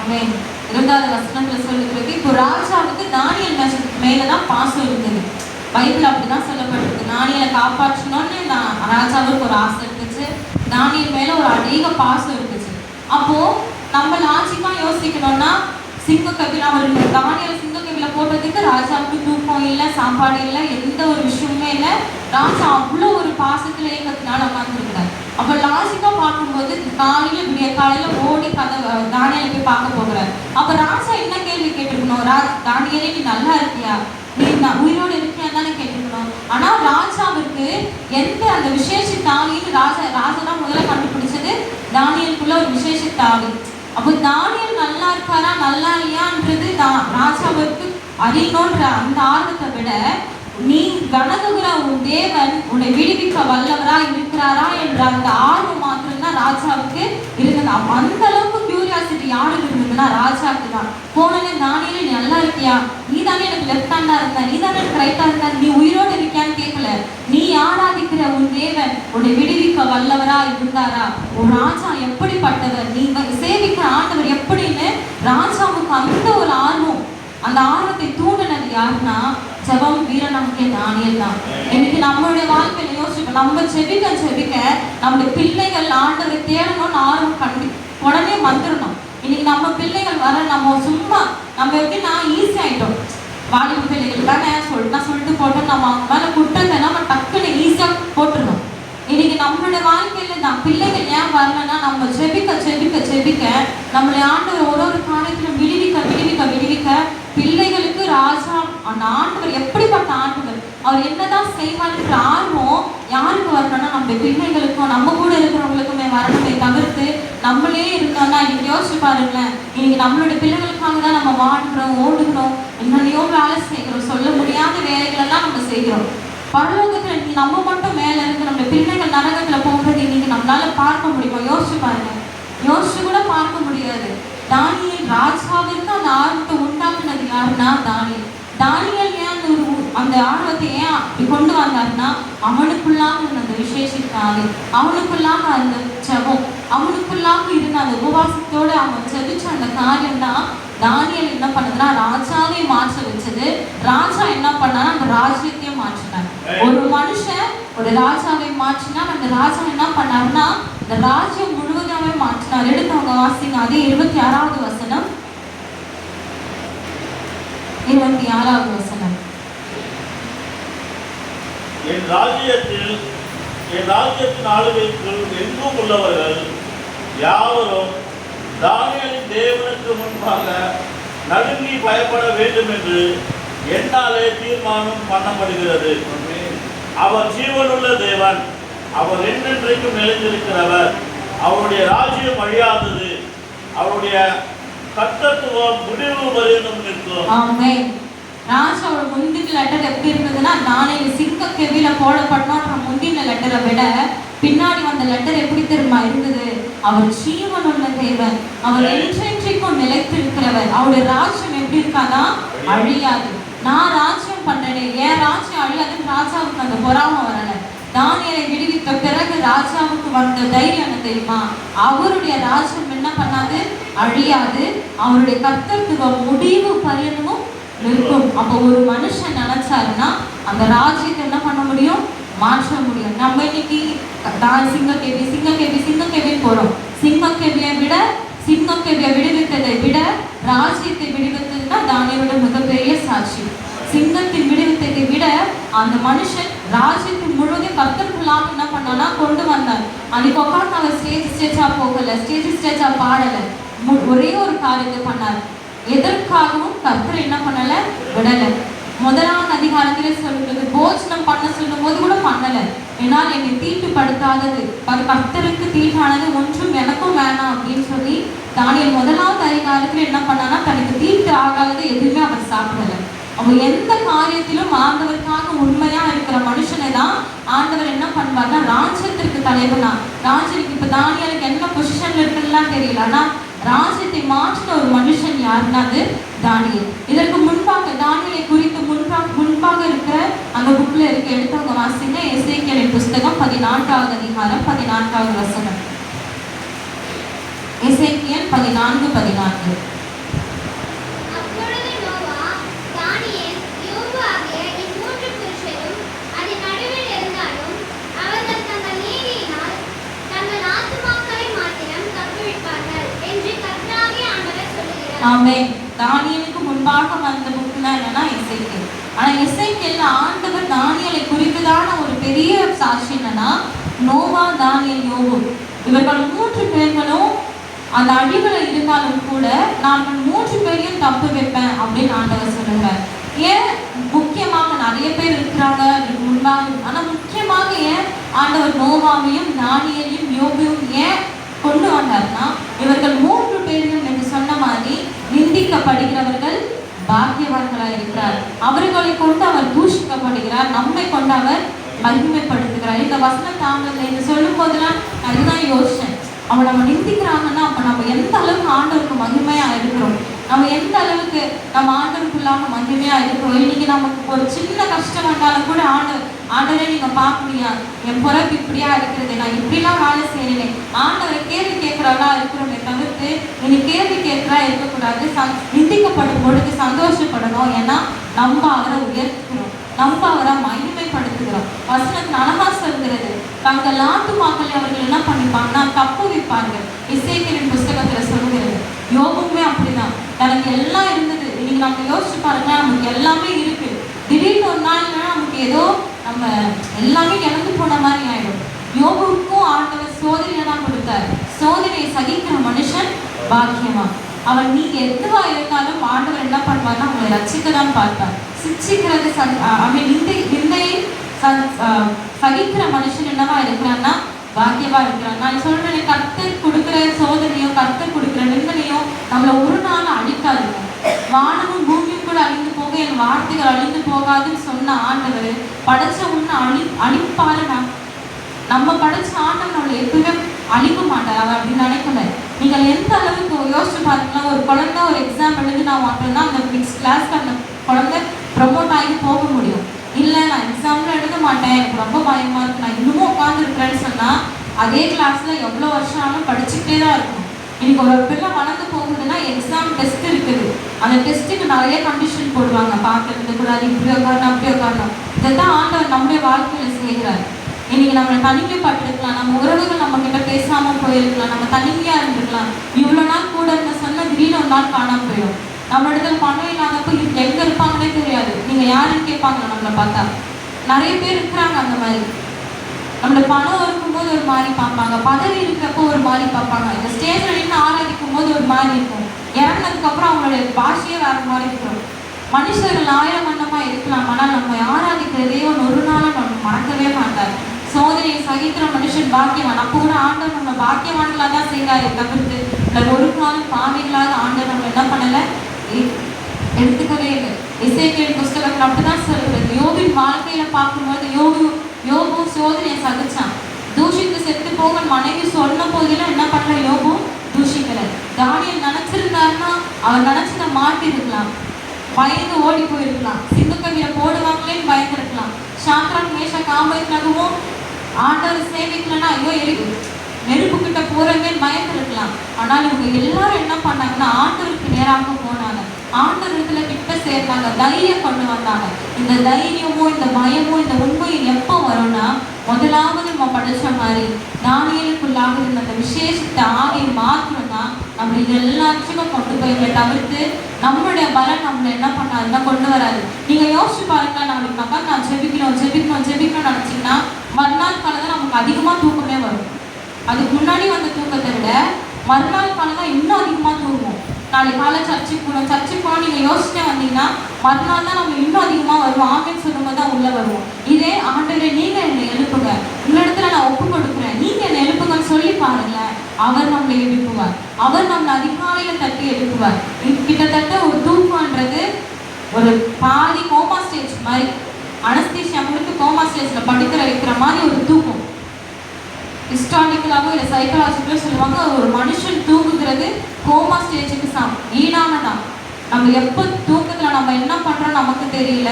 ஆமென். 2வது வசனத்துல சொல்லிருக்கு, இப்போ ராஜாவுக்கு தானியல் மேலதான் பாசம் இருந்தது. பைபிள் அப்படிதான் சொல்லப்பட்டிருக்கு. தானியலை காப்பாற்றணும்னு ராஜாவுக்கு ஒரு ஆசை இருந்துச்சு. தானியல் மேல ஒரு அதிக பாசம் இருந்துச்சு. அப்போ நம்ம லாஜிக்கா யோசிக்கணும்னா சிங்கக்கவில அவர் தானியல் சிங்கக்கவில போட்டதுக்கு ராஜாவுக்கு தூக்கம் இல்லை, சாப்பாடு இல்லை, எந்த ஒரு விஷயமுமே இல்லை. ராஜா அவ்வளோ ஒரு பாசத்துல ஏக்கத்தினால உட்காந்துருக்கிறார். அப்போ லாஜிக்கா பார்க்கும்போது விடிய காலையில ஓடி தானியலை போய் பார்க்க போகிறார். அப்ப ராஜா என்ன கேள்வி கேட்டிருக்கணும்? தானியலே நீ நல்லா இருக்கியா, நீ உயிரோடு இருக்கியா தானே கேட்டிருக்கணும். ஆனா ராஜாவுக்கு எந்த அந்த விசேஷித்த ஆவின்னு ராஜா தான் முதல்ல கண்டுபிடிச்சது. தானியலுக்குள்ள ஒரு விசேஷித்த ஆவி. அப்போ தானியல் நல்லா இருக்காரா நல்லா இல்லையான்றது ராஜாவுக்கு அறியணுன்ற அந்த ஆர்வத்தை விட நீ வணங்குகிற உன் தேவன் உன்னை விடுவிக்க வல்லவரா இருக்கிறாரா என்ற அந்த ஆர்வம் மாத்திரம்தான் ராஜாவுக்கு இருந்தது. அந்த அளவுக்கு கியூரியாசிட்டி யாருக்கு இருந்ததுன்னா ராஜாவுக்கு தான். போனே தானியலே நீ நல்லா இருக்கியா, நீ தானே எனக்கு லெஃப்ட் ஹேண்டா இருந்த, நீ தானே எனக்கு ரைட்டா இருந்த, நீ உயிரோடு இருக்கியான்னு கேட்கல. நீ ஆராதிக்கிற உன் தேவன் உன்னை விடுவிக்க வல்லவரா இருந்தாரா, உன் ராஜா எப்படிப்பட்டவர், நீ சேவிக்கிற ஆண்டவர் எப்படின்னு ராஜாவுக்கு அந்த ஒரு ஆர்வம், அந்த ஆர்வத்தை தூண்டினது யாருன்னா ஜெபம் வீர நமக்கே தானியல் தான். இன்னைக்கு நம்மளுடைய வாழ்க்கையில யோசிப்போம், நம்ம செபிக்க நம்முடைய பிள்ளைகள் ஆண்டவரை தேடணும்னு ஆர்வம் உடனே வந்துடணும். இன்னைக்கு நம்ம பிள்ளைகள் வர நம்ம எப்படின்னா ஈஸி ஆயிட்டோம். வாலிப பிள்ளைகள் தானே சொல்லிட்டு போட்டோம், நம்ம அவங்க மேல குற்றத்தை நம்ம டக்குன்னு ஈஸியா போட்டுருணும். இன்னைக்கு நம்மளுடைய வாழ்க்கையில பிள்ளைகள் ஏன் வரலன்னா நம்ம செபிக்க நம்மளுடைய ஆண்டவர் ஒரு காரியத்திலும் விடுவிக்க பிள்ளைகளுக்கு ராஜா அந்த ஆண்டவர் எப்படிப்பட்ட ஆண்டவர், அவர் என்னதான் செய்வார்ன்ற ஆர்வம் யாருக்கு வரணும்னா நம்ம பிள்ளைகளுக்கும் நம்ம கூட இருக்கிறவங்களுக்குமே வரணுமே தவிர்த்து நம்மளே இருந்தோம்னா இன்னைக்கு யோசிச்சு பாருங்களேன். இன்னைக்கு நம்மளுடைய பிள்ளைகளுக்காக தான் நம்ம வாடுகிறோம், ஓடுகிறோம், என்னென்னையோ வேலை செய்கிறோம், சொல்ல முடியாத வேலைகள் எல்லாம் நம்ம செய்கிறோம். பரலோகத்துல நம்ம மட்டும் மேல இருந்து நம்ம பிள்ளைகள் நரகத்துல போகிறது இன்னைக்கு நம்மளால பார்க்க முடியுமா? யோசிச்சு பாருங்க, யோசிச்சு கூட பார்க்க முடியாது. தானியல் ராஜாவிற்கு அந்த ஆர்வத்தை உண்டாக்குனது யாருன்னா தானியல் ஏன் அந்த ஆர்வத்தை ஏன் அப்படி கொண்டு வந்தாருன்னா அவனுக்குள்ளாக அந்த விசேஷித்த ஆவி, அவனுக்குள்ளாக அந்த ஜெபம், அவனுக்குள்ளாக இருந்த அந்த உபவாசத்தோட அவன் ஜெபிச்ச அந்த காரியம் தான் தானியல் என்ன பண்ணதுன்னா ராஜாவை மாற்ற வச்சது. ராஜா என்ன பண்ணான்னா அந்த ராஜ்யத்தையும் மாற்றினார். ஒரு மனுஷன் ஒரு ராஜாவை மாற்றினா அந்த ராஜா என்ன பண்ணாருன்னா இந்த ராஜ்யம் முழுவதுமே மாற்றினார். எடுத்தவங்க வாசிங்க, அதே 26வது வசனம். 26வது வசனம். என் ராஜ்யத்தின் ஆளுகைக்குள் எங்கும் உள்ளவர்கள் யாவரும் தானியேலின் தேவனுக்கு முன்பாக நடுங்கி பயப்பட வேண்டும் என்று என்னாலே தீர்மானம் பண்ணப்படுகிறது. அவர் ஜீவனுள்ள தேவன், அவர் என்றென்றைக்கும் நிலைத்திருக்கிறவர், அவருடைய ராஜ்யம் அழியாதது, அவருடைய கர்த்தத்துவம் முடிவு பரியந்தம் நிற்கும். ஆமென். ராஜாவோட முந்தின லெட்டர் எப்படி இருந்ததுன்னா, நானே சிங்க கெவில போடப்பட்டோன்ற முந்தின லெட்டரை விட பின்னாடி வந்த லெட்டர் எப்படி தெரியுமா இருந்தது? அவர் ஜீவனுள்ள தேவன், அவர் என்றென்றைக்கும் நிலைத்திருக்கிறவர், அவருடைய ராஜ்யம் எப்படி இருக்காதா? அழியாது. நான் ராஜ்யம் பண்றேனே, என் ராஜ்யம் அழியாதுன்னு ராஜாவுக்கு அந்த பொறாமை வரல. தானியேலை விடுவித்த பிறகு ராஜாவுக்கு வந்த தைரியம் என்ன தெரியுமா? அவருடைய ராஜ்யம் என்ன பண்ணாது? அழியாது. அவருடைய கர்த்தத்துவம் முடிவு பரியந்தமும் நிற்கும். அப்போ ஒரு மனுஷன் நினைச்சாருன்னா அந்த ராஜ்யத்தை என்ன பண்ண முடியும்? மாற்ற முடியும். நம்ம இன்னைக்கு சிங்கக்கேவி போறோம். சிங்கக்கேவியை விடுவித்ததை விட ராஜ்யத்தை விடுவித்ததுன்னா தானியேலோட மிகப்பெரிய சாட்சி. சிங்கத்தின் விடுவித்ததை விட அந்த மனுஷன் ராஜ்யத்தின் முழுவதும் கர்த்தருக்குள்ளாக என்ன பண்ணானா கொண்டு வந்தார். அன்னைக்கு உட்காந்து அவர் ஸ்டேஜா போகல, ஸ்டேஜா பாடல, ஒரே ஒரு காரியத்தை பண்ணார். எதற்காகவும் கர்த்தர் என்ன பண்ணல? விடல. முதலாம் அதிகாரத்திலே சொல்லுறது, போஜனம் பண்ண சொல்லும் போது கூட பண்ணல. ஏன்னால் என்னை தீட்டுப்படுத்தாதது, கர்த்தருக்கு தீட்டானது ஒன்றும் எனக்கும் வேணாம் அப்படின்னு சொல்லி தானியேல் முதலாவது அதிகாரத்துல என்ன பண்ணானா, தனக்கு தீட்டு ஆகாதது எதுவுமே அவர் சாப்பிடல. அவன் எந்த காரியத்திலும் ஆண்டவருக்காக உண்மையா இருக்கிற மனுஷனை தான் ஆண்டவர் என்ன பண்ணுவார்னா ராஜ்யத்திற்கு தலைவனா. ராஜ்யத்துக்கு இப்ப தானியேலுக்கு என்ன பொசிஷன்ல இருக்குன்னு தெரியல, ஆனா ராஜ்யத்தை மாற்றின ஒரு மனுஷன் யாருன்னா அது தானியேல். இதற்கு முன்பாக தானியேலை குறித்து முன்பாக இருக்கிற அந்த புக்ல இருக்க எடுத்தவங்க வாசிங்க. எசேக்கியேலின் புஸ்தகம் 14வது அதிகாரம் 14வது வசனம். எசேக்கியேல் 14:14. ஆமென். தானியேலுக்கு முன்பாக வந்த புக்னா என்னன்னா எசேக்கியேல். ஆனா எசேக்கியேல்ல ஆண்டவர் தானியேலை குறித்துதான ஒரு பெரிய சாட்சி என்னன்னா, நோவா, தானியேல், யோபு இவர்கள் 3 பேர்களும் அந்த அழிவுல இருந்தாலும் கூட நான் 3 பேரையும் தப்பு வைப்பேன் அப்படின்னு ஆண்டவர் சொல்லுகிறார். ஏன் முக்கியமாக நிறைய பேர் இருக்கிறாங்க முன்பாக, ஆனா முக்கியமாக ஏன் ஆண்டவர் நோவாவையும் தானியேலையும் யோபுவையும் ஏன் கொண்டு வந்தார்னா, இவர்கள் 3 பேரும் என்று சொன்ன மாதிரி நிந்திக்கப்படுகிறவர்கள் பாக்கியவான்களாக இருக்கிறார். அவர்களை கொண்டு அவர் தூஷிக்கப்படுகிறார், நம்மை கொண்டு அவர் மகிமைப்படுத்துகிறார். இந்த வசனம் தாங்கள் என்று சொல்லும் போதெல்லாம் அதுதான் யோசிச்சேன். அவன் நம்ம நிந்திக்கிறாங்கன்னா அப்ப நம்ம எந்த அளவுக்கு ஆண்டவருக்கு மகிமையா இருக்கிறோம், நம்ம எந்த அளவுக்கு நம்ம ஆண்டவருக்குள்ளாக மகிமையா இருக்கிறோம். இன்னைக்கு நமக்கு ஒரு சின்ன கஷ்டம் வந்தாலும் கூட ஆண்டவரே நீங்க பார்க்கலையா, என் பிறப்பு இப்படியா இருக்கிறது, நான் இப்படிலாம் வேலை செய்யறேன், ஆண்டவரை கேள்வி கேட்கிறவளா இருக்கிறோமே தவிர்த்து இனி கேள்வி கேட்கிறா இருக்கக்கூடாது. நிந்திக்கப்படும் பொழுது சந்தோஷப்படணும். ஏன்னா நம்ம அவரை உயர்த்துக்கிறோம், நம்ம அவரை மகிமைப்படுத்துகிறோம். வசனத்தின் அழகா சொல்கிறது, தங்கள் ஆத்துமாக்களை அவர்கள் என்ன பண்ணிப்பாங்கன்னா தப்பு வைப்பார்கள். எசேக்கியேலின் புஸ்தகத்துல சொல்லுகிறது. யோபுமே அப்படிதான், தனக்கு எல்லாம் இருந்தது. இன்னைக்கு நம்ம யோசிச்சு பாருங்க, நமக்கு எல்லாமே இருக்கு, திடீர்னு ஒரு நாள் நமக்கு ஏதோ நம்ம எல்லாமே இழந்து போன மாதிரி ஆயிடும். யோபுவுக்கும் ஆண்டவர் சோதனையை தான் கொடுத்தார். சோதனையை சகிக்கிற மனுஷன் பாக்கியமா. அவன் நீங்க எதுவா இருந்தாலும் ஆண்டவர் என்ன பண்ணுவார்னா அவங்களை ரட்சிக்க தான் பார்ப்பார். சிக்ஷிக்கிறது நிந்தையை சகிக்கிற மனுஷன் என்னவா இருக்கிறான்னா பாக்கியவா இருக்கிறான். நான் சொல்றேன், கர்த்தர் கொடுக்கிற சோதனையும் கர்த்தர் கொடுக்கிற நிந்தனையும் நம்மளை ஒரு நாள் அழிக்காது. வானமும் பூமியும் கூட அழிந்து போக என் வார்த்தைகள் அழிந்து போகாதுன்னு சொன்ன ஆண்டவர் படைச்ச ஒண்ணு அழிப்பாருன்னா நம்ம படைச்ச ஆண்டவர் நம்மளை எப்பவுமே அழிக்க மாட்டார் அவர் அப்படின்னு நினைக்கல. நீங்கள் எந்த அளவுக்கு யோசிச்சு பார்த்தீங்கன்னா, ஒரு குழந்தை ஒரு எக்ஸாம் எழுதி நான் வாங்கினா அந்த நெக்ஸ்ட் கிளாஸ்க்கு அந்த குழந்தை ப்ரொமோட் ஆகி போக முடியும். இல்லை நான் எக்ஸாம்ல எழுத மாட்டேன், எனக்கு ரொம்ப பயமா இருக்கு, நான் இன்னமும் உட்காந்துருக்கிறேன்னு சொன்னா அதே கிளாஸ்ல எவ்வளோ வருஷம் ஆனாலும் படிச்சுக்கிட்டே தான் இருக்கும். இன்னைக்கு ஒரு பிள்ளை வளர்ந்து போகுதுன்னா எக்ஸாம் டெஸ்ட் இருக்குது, அந்த டெஸ்ட்டுக்கு நிறைய கண்டிஷன் போடுவாங்க, பார்க்கறது கூடாது, இப்படி உட்காரணும் அப்படி உட்காரணும். இதைத்தான் ஆண்டவர் நம்முடைய வாழ்க்கையில செய்கிறார். இன்னைக்கு நம்மளை தனிமைப்பட்டிருக்கலாம், நம்ம உறவுகள் நம்ம கிட்ட பேசாம போயிருக்கலாம், நம்ம தனிமையா இருந்திருக்கலாம், இவ்வளோ நாள் கூட இருந்த சொன்ன திடீர்னு ஒரு நாள் காணாம போயிடும். நம்ம இடத்துல பணம் இல்லாதப்போ எங்க இருப்பாங்கன்னே தெரியாது. நீங்க யாருன்னு கேட்பாங்க நம்மளை பார்த்தா. நிறைய பேர் இருக்கிறாங்க அந்த மாதிரி. நம்மளோட பணம் இருக்கும்போது ஒரு மாதிரி பார்ப்பாங்க, பதவி இருக்கிறப்போ ஒரு மாதிரி பார்ப்பாங்க, இந்த ஸ்டேஜ்ல நின்று ஆராதிக்கும் போது ஒரு மாதிரி இருக்கும், இறங்கினதுக்கு அப்புறம் அவங்களுடைய பாஷையே வேற மாதிரி இருக்கும். மனுஷர்கள் ஆயிரம் வண்ணமா இருக்கலாம், ஆனால் நம்ம ஆராதிக்கிற தேவன் ஒரு நாளும் நம்ம மறக்கவே மாட்டார். சோதனையை சகிக்கிற மனுஷன் பாக்கியவான். அப்போ கூட ஆண்டவர் நம்ம பாக்கியவான்களா தான் செய்கிறாரு தவிர்த்து ஒரு காலம் பாவிகளாக ஆண்டவர் நம்ம என்ன பண்ணல, எடுத்துக்கவே இல்லை. எசேக்கியேல் புஸ்தகத்தில் அப்படிதான் சொல்றது. யோபின் வாழ்க்கையில பார்க்கும்போது யோபு சோதனையை சகிச்சான். தூஷித்து செத்து போக மனைவி சொன்ன போதிலும் என்ன பண்ணல, யோபு தூஷிக்கல. தானியேல் நினைச்சிருந்தாருன்னா அவர் நினைச்சத மாட்டி இருக்கலாம், பயந்து ஓடி போயிருக்கலாம், சிந்துக்கவியை போடுவாங்களேன்னு பயந்துருக்கலாம். சாத்ராக் மேஷாக் ஆபேத்நேகோவும் ஆண்டவர் சேவிக்கலன்னா ஐயோ நெருப்பு கிட்ட போறவே பயந்துருக்கலாம். ஆனால் இவங்க எல்லாரும் என்ன பண்ணாங்கன்னா ஆண்டவருக்கு நேராக போனாங்க, ஆண்டவரத்துல கிட்ட சேர்ந்தாங்க, தைரியம் கொண்டு வந்தாங்க. இந்த தைரியமோ இந்த பயமோ இந்த உண்மையும் எப்போ வரும்னா, முதலாவது நம்ம படிச்ச மாதிரி தானியேலுக்குள்ளாக இருந்த அந்த விசேஷத்தை ஆகிய மாத்திரம் தான் நம்ம இது எல்லாத்தையும் கொண்டு போய் தவிர்த்து நம்மளுடைய பலம் நம்மளை என்ன பண்ணாதுன்னா கொண்டு வராது. நீங்க யோசிச்சு பாருங்க, நாளைக்கு நான் ஜெபிக்கணும்னு நினைச்சீங்கன்னா மறுநாள் காலம் தான் நமக்கு அதிகமா தூக்கமே வரும். அதுக்கு முன்னாடி வந்த தூக்கத்தை விட மறுநாள் காலம் தான் இன்னும் அதிகமாக தூங்குவோம். நாளைக்கு காலை சர்ச்சுக்கு போனோம் நீங்கள் யோசிச்சுட்டே வந்தீங்கன்னா மறுநாள் தான் நம்ம இன்னும் அதிகமாக வருவோம். ஆமேன்னு சொல்லும்போது தான் உள்ளே வருவோம். இதே ஆண்டவரே நீங்கள் என்னை எழுப்புங்க, இந்த இடத்துல நான் ஒப்பு கொடுக்குறேன், நீங்கள் என்னை எழுப்புங்கன்னு சொல்லி பாருங்களேன், அவர் நம்மளை எழுப்புவார். அவர் நம்மளை அதிகாலையில் தட்டி எழுப்புவார். கிட்டத்தட்ட ஒரு தூக்கம்ன்றது ஒரு பாதி கோமா ஸ்டேஜ் மாதிரி, அனஸ்தீசியா கொடுத்து கோமா ஸ்டேஜில் படுக்கிற வைக்கிற மாதிரி ஒரு தூக்கம். ஹிஸ்டாரிக்கலாகவோ இல்லை சைக்காலஜிக்கலோ சொல்லுவாங்க, ஒரு மனுஷன் தூங்குகிறது கோமா ஸ்டேஜுக்கு ஈடானதான். நம்ம எப்போ தூக்கத்தில் நம்ம என்ன பண்ணுறோம் நமக்கு தெரியல,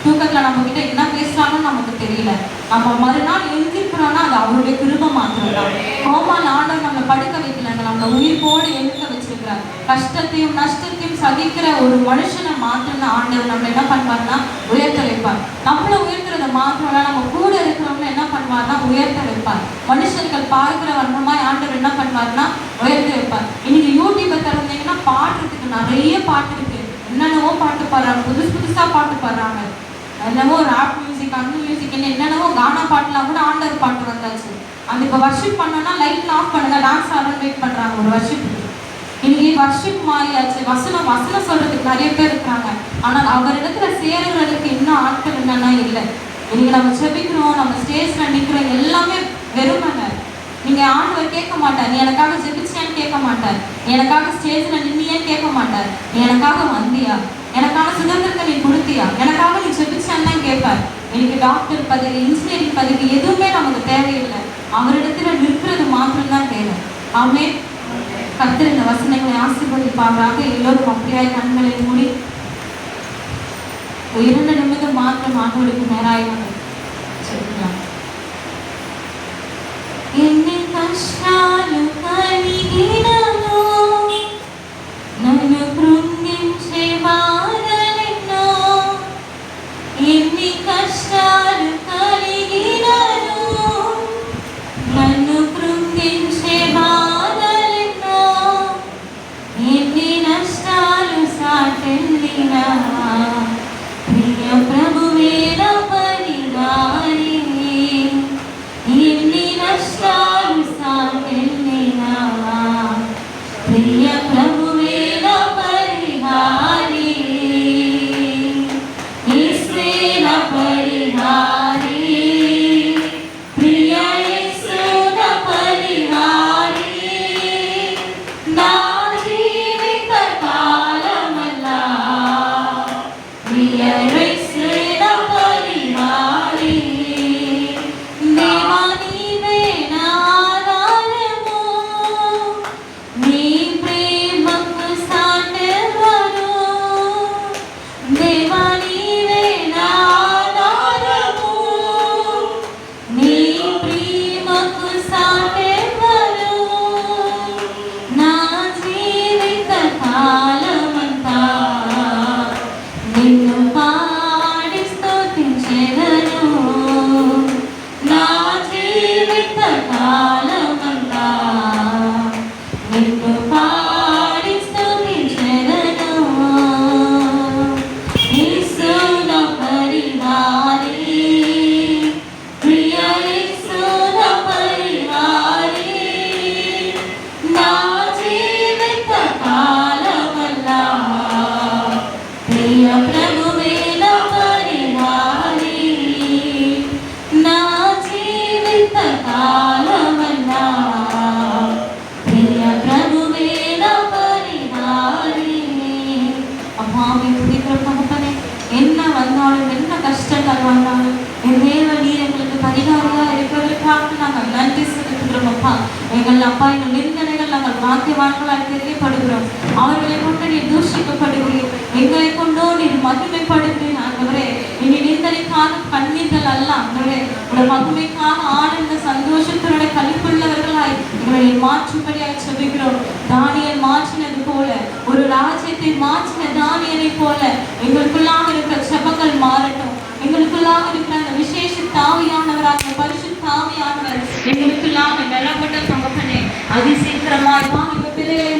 தூக்கத்தில் நம்மக்கிட்ட என்ன பேசுகிறாங்கன்னு நமக்கு தெரியல. நம்ம மறுநாள் எழுந்திருக்கிறோன்னா அது அவருடைய கிருபை மாத்திரம் தான். கோமால் ஆண்டவர் நம்மளை படுக்க வைக்கலங்க, நம்மளை உயிர்ப்போடு எழுக்க வச்சிருக்கிறார். கஷ்டத்தையும் நஷ்டத்தையும் சகிக்கிற ஒரு மனுஷனை மாத்திரம் ஆண்டவர் நம்மளை என்ன பண்ணுவார்னா உயர்த்த வைப்பார். நம்மளை உயர்த்துறதை மாத்திரம்னா நம்ம கூட இருக்கிறவங்க என்ன பண்ணுவார்னா உயர்த்த வைப்பார். மனுஷர்கள் பார்க்கிற வண்ணமாய் ஆண்டவர் என்ன பண்ணுவார்னா உயர்த்த வைப்பார். இன்னைக்கு யூடியூப்பை திறந்தீங்கன்னா பாடுறதுக்கு நிறைய பாட்டு இருக்கு, என்னென்னவோ பாட்டு பாடுறாங்க, புதுசாக பாட்டு பாடுறாங்க, என்னவோ ராப் மியூசிக் அந்த மியூசிக் என்னென்னவோ கானா பாட்டுலாம் கூட ஆண்டவர் பாட்டு வந்தாச்சு. அந்த இப்போ வர்ஷிப் பண்ணோன்னா லைட்ல ஆஃப் பண்ணுங்க, டான்ஸ் ஆடுறது வெயிட் பண்ணுறாங்க ஒரு வர்ஷிப்புக்கு. இன்னைக்கு வர்ஷிப் மாறியாச்சு. வசனம் சொல்றதுக்கு நிறைய பேர் இருக்கிறாங்க, ஆனால் அவரிடத்துல சேருகிறதுக்கு இன்னும் ஆட்கள் என்னன்னா இல்லை. இன்னைக்கு நம்ம செபிக்கிறோம், நம்ம ஸ்டேஜ்ல நிற்கிறோம், எல்லாமே வெறுமங்க. நீங்க ஆண்டவர் கேட்க மாட்டார், நீ எனக்காக ஜெபிச்சியான்னு கேட்க மாட்டார், நீ எனக்காக ஸ்டேஜ்ல நின்னியான்னு கேட்க மாட்டார், நீ எனக்காக வந்தியா, எனக்கான சுதந்திரத்தை நீ கொடுத்தியா, எனக்காக நீ ஜெபிச்சான்னு தான் கேட்பார். இன்னைக்கு டாக்டர் பதவி, இன்ஜினியரிங் பதவி எதுவுமே நமக்கு தேவையில்லை, அவரிடத்துல நிற்கிறது மாத்திரம்தான் தேவை. ஆமே. கர்த்தர் இந்த வசனங்களை ஆசீர்வதிப்பாராக. எல்லோரும் அப்படியாய் கண்களை மூடி 2 நிமிடம் மாத்திரம் ஆண்டவருக்கு நேராய் சொல்லலாம். ఎన్ని కష్టాలు కలిగినను నన్ను కృంగించే బాధలెన్నో, ఎన్ని కష్టాలు కలిగినను నన్ను కృంగించే బాధలెన్నో, ఎన్ని నష్టాలు సాటెల్లినా ప్రియ ప్రభువేన పరిహారి, ఎన్ని నష్టాలు సాటెల్లినా ప్రియ ప్రభువేన పరిహారి, యేసున పరిహారి, ప్రియ యేసున పరిహారి, నా జీవిత కాలమల్లా ప్రియ యేసున పరిహారి. దేవా నీవే నా ఆధారము, నీ ప్రేమకు సాటెవరు, దేవా నీవే నా ఆధారము, నీ ప్రేమకు సాటెవరు, నా జీవిత కాలమంతా నిన్ను పాడి స్తుతించెదను, నా జీవిత కాలమంతా నిన్ను పాడి స్తుతించెదను, యేసున పరిహారి, ప్రియ యేసున పరిహారి, எங்கள் அப்பா எங்கள் நிந்தனைகள் நாங்கள் பாக்கியவான்களால் தெரியப்படுகிறோம். அவர்களை கொண்டு நீர் தூஷிக்கப்படுகிறீர், எங்களை கொண்டோ நீர் மகிமைப்படுகிறீர். ஆண்டவரே இனி நிந்தனைக்கான கண்ணீர்கள் அல்ல ஆண்டவரே, உடைய மகிமைக்கான ஆனந்த சந்தோஷத்தினுடைய கலிப்புள்ளவர்களாய் எங்களை மாற்றும்படியாக செபிக்கிறோம். தானியல் மாற்றினது போல, ஒரு ராஜ்யத்தை மாற்றின தானியலை போல எங்களுக்குள்ளாக இருக்கிற ஜெபங்கள் மாறட்டும். எங்களுக்குள்ளாக இருக்கிற அந்த விசேஷ தாவியானவராக பரிசுத்த தாவியானவர் எங்களுக்குள்ளாக நிலப்பட்ட தகப்பனே அதிசீக்கிரமாய் வாங்க பிள்ளைகளை